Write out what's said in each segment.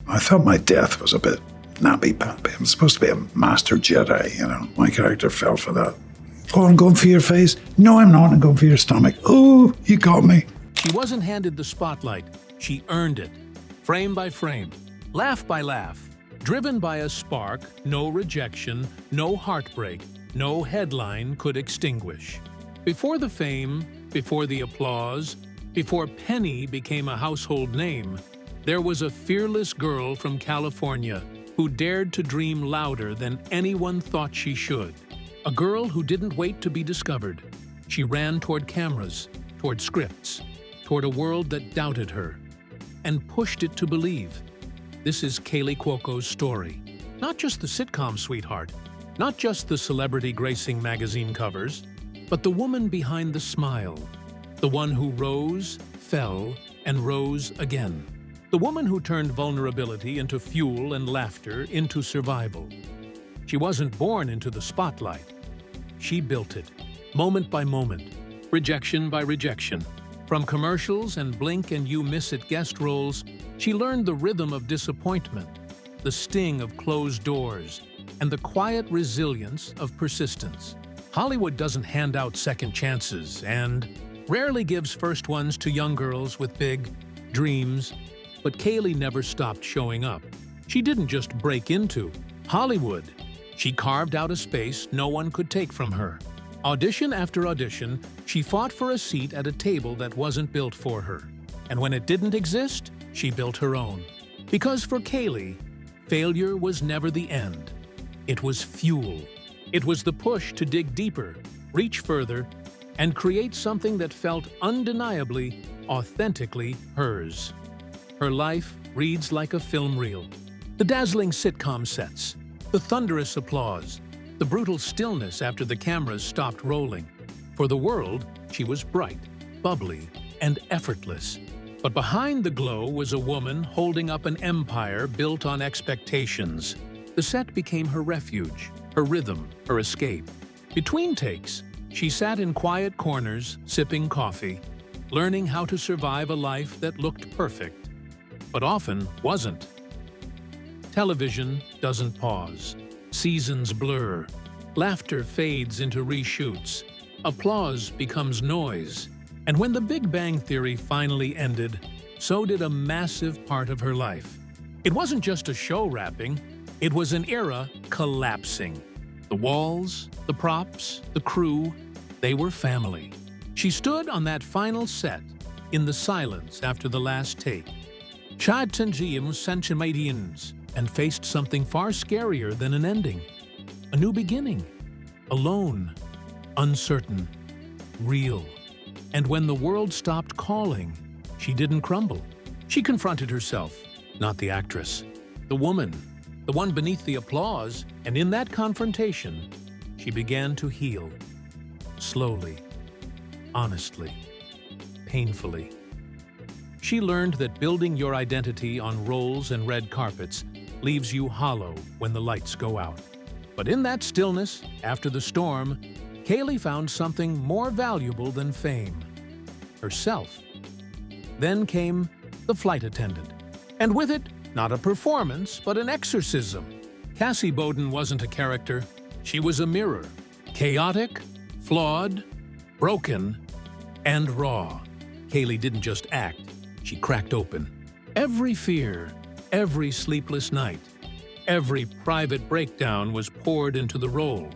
I thought my death was a bit nappy-pappy. I'm supposed to be a master Jedi, you know. My character fell for that. Oh, I'm going for your face. No, I'm not. I'm going for your stomach. Oh, you got me. She wasn't handed the spotlight. She earned it. Frame by frame, laugh by laugh, driven by a spark no rejection, no heartbreak, no headline could extinguish. Before the fame, before the applause, before Penny became a household name, there was a fearless girl from California who dared to dream louder than anyone thought she should. A girl who didn't wait to be discovered. She ran toward cameras, toward scripts, toward a world that doubted her, and pushed it to believe. This is Kaley Cuoco's story. Not just the sitcom sweetheart, not just the celebrity gracing magazine covers, but the woman behind the smile. The one who rose, fell, and rose again. The woman who turned vulnerability into fuel and laughter into survival. She wasn't born into the spotlight. She built it, moment by moment, rejection by rejection. From commercials and blink and you miss it guest roles, she learned the rhythm of disappointment, the sting of closed doors, and the quiet resilience of persistence. Hollywood doesn't hand out second chances and rarely gives first ones to young girls with big dreams, but Kaley never stopped showing up. She didn't just break into Hollywood. She carved out a space no one could take from her. Audition after audition, she fought for a seat at a table that wasn't built for her. And when it didn't exist, she built her own. Because for Kaley, failure was never the end. It was fuel. It was the push to dig deeper, reach further, and create something that felt undeniably, authentically hers. Her life reads like a film reel. The dazzling sitcom sets, the thunderous applause, the brutal stillness after the cameras stopped rolling. For the world, she was bright, bubbly, and effortless. But behind the glow was a woman holding up an empire built on expectations. The set became her refuge, her rhythm, her escape. Between takes, she sat in quiet corners, sipping coffee, learning how to survive a life that looked perfect, but often wasn't. Television doesn't pause. Seasons blur. Laughter fades into reshoots. Applause becomes noise. And when The Big Bang Theory finally ended, so did a massive part of her life. It wasn't just a show wrapping, it was an era collapsing. The walls, the props, the crew, they were family. She stood on that final set, in the silence after the last take. And faced something far scarier than an ending. A new beginning. Alone. Uncertain. Real. And when the world stopped calling, she didn't crumble. She confronted herself, not the actress. The woman, the one beneath the applause, and in that confrontation, she began to heal. Slowly. Honestly. Painfully. She learned that building your identity on roles and red carpets leaves you hollow when the lights go out. But in that stillness, after the storm, Kaley found something more valuable than fame. Herself. Then came The Flight Attendant. And with it, not a performance, but an exorcism. Cassie Bowden wasn't a character. She was a mirror. Chaotic, flawed, broken, and raw. Kaley didn't just act. She cracked open. Every fear, every sleepless night, every private breakdown was poured into the role.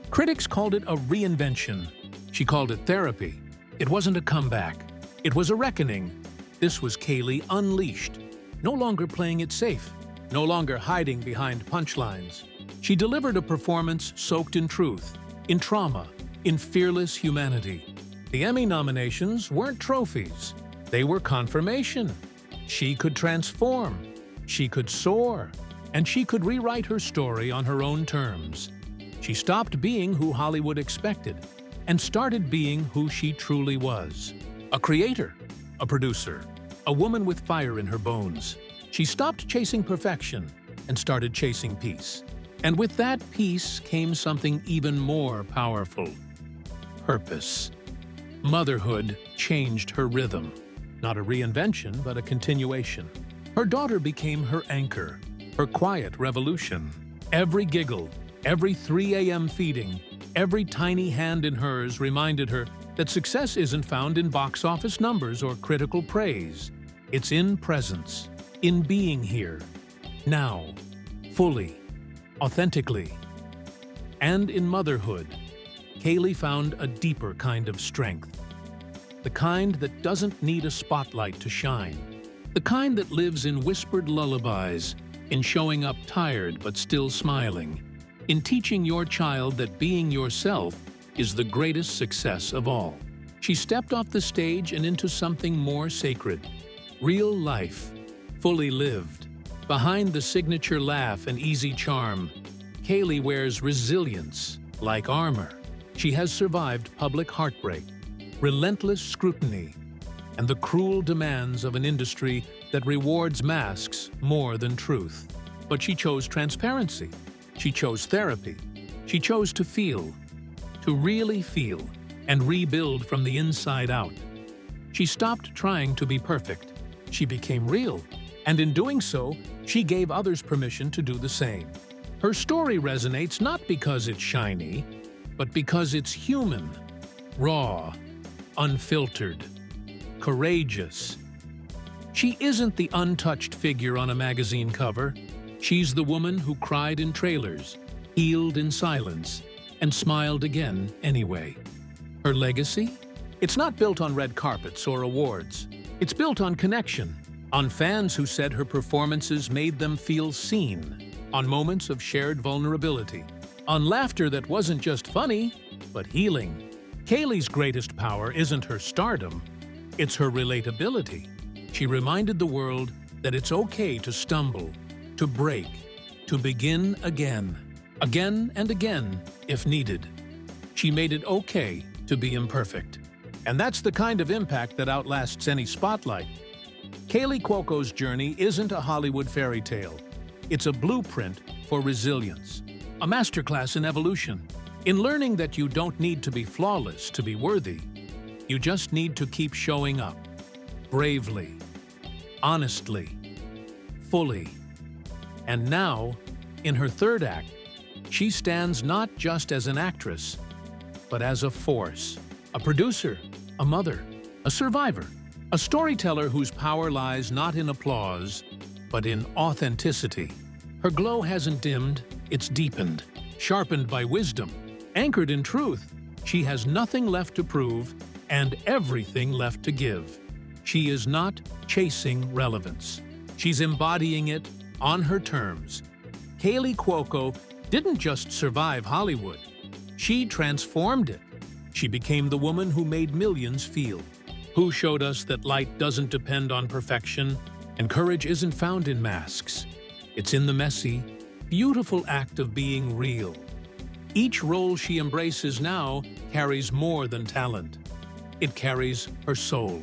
Critics called it a reinvention. She called it therapy. It wasn't a comeback. It was a reckoning. This was Kaley unleashed, no longer playing it safe, no longer hiding behind punchlines. She delivered a performance soaked in truth, in trauma, in fearless humanity. The Emmy nominations weren't trophies. They were confirmation. She could transform. She could soar. And she could rewrite her story on her own terms. She stopped being who Hollywood expected and started being who she truly was. A creator, a producer, a woman with fire in her bones. She stopped chasing perfection and started chasing peace. And with that peace came something even more powerful. Purpose. Motherhood changed her rhythm. Not a reinvention, but a continuation. Her daughter became her anchor, her quiet revolution. Every giggle, every 3 a.m. feeding, every tiny hand in hers reminded her that success isn't found in box office numbers or critical praise. It's in presence, in being here, now, fully, authentically. And in motherhood, Kaylee found a deeper kind of strength. The kind that doesn't need a spotlight to shine. The kind that lives in whispered lullabies, in showing up tired but still smiling, in teaching your child that being yourself is the greatest success of all. She stepped off the stage and into something more sacred. Real life, fully lived. Behind the signature laugh and easy charm, Kaylee wears resilience like armor. She has survived public heartbreak, relentless scrutiny, and the cruel demands of an industry that rewards masks more than truth. But she chose transparency. She chose therapy. She chose to feel, to really feel, and rebuild from the inside out. She stopped trying to be perfect. She became real, and in doing so, she gave others permission to do the same. Her story resonates not because it's shiny, but because it's human, raw, unfiltered, courageous. She isn't the untouched figure on a magazine cover. She's the woman who cried in trailers, healed in silence, and smiled again anyway. Her legacy? It's not built on red carpets or awards. It's built on connection, on fans who said her performances made them feel seen, on moments of shared vulnerability, on laughter that wasn't just funny, but healing. Kaylee's greatest power isn't her stardom, it's her relatability. She reminded the world that it's okay to stumble, to break, to begin again and again if needed. She made it okay to be imperfect. And that's the kind of impact that outlasts any spotlight. Kaylee Cuoco's journey isn't a Hollywood fairy tale. It's a blueprint for resilience, a masterclass in evolution, in learning that you don't need to be flawless to be worthy. You just need to keep showing up, bravely, honestly, fully. And now, in her third act, she stands not just as an actress, but as a force, a producer, a mother, a survivor, a storyteller whose power lies not in applause, but in authenticity. Her glow hasn't dimmed, it's deepened, sharpened by wisdom, anchored in truth. She has nothing left to prove and everything left to give. She is not chasing relevance. She's embodying it on her terms. Kaylee Cuoco didn't just survive Hollywood. She transformed it. She became the woman who made millions feel, who showed us that light doesn't depend on perfection and courage isn't found in masks. It's in the messy, beautiful act of being real. Each role she embraces now carries more than talent. It carries her soul,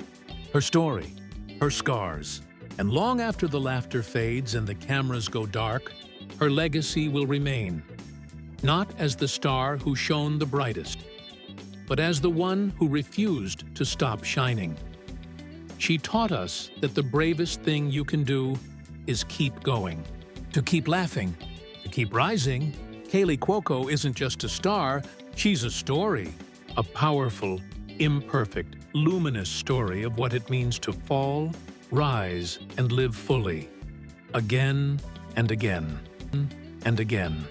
her story, her scars. And long after the laughter fades and the cameras go dark, her legacy will remain, not as the star who shone the brightest, but as the one who refused to stop shining. She taught us that the bravest thing you can do is keep going, to keep laughing, to keep rising. Kaylee Cuoco isn't just a star, she's a story, a powerful, imperfect, luminous story of what it means to fall, rise, and live fully, again and again and again.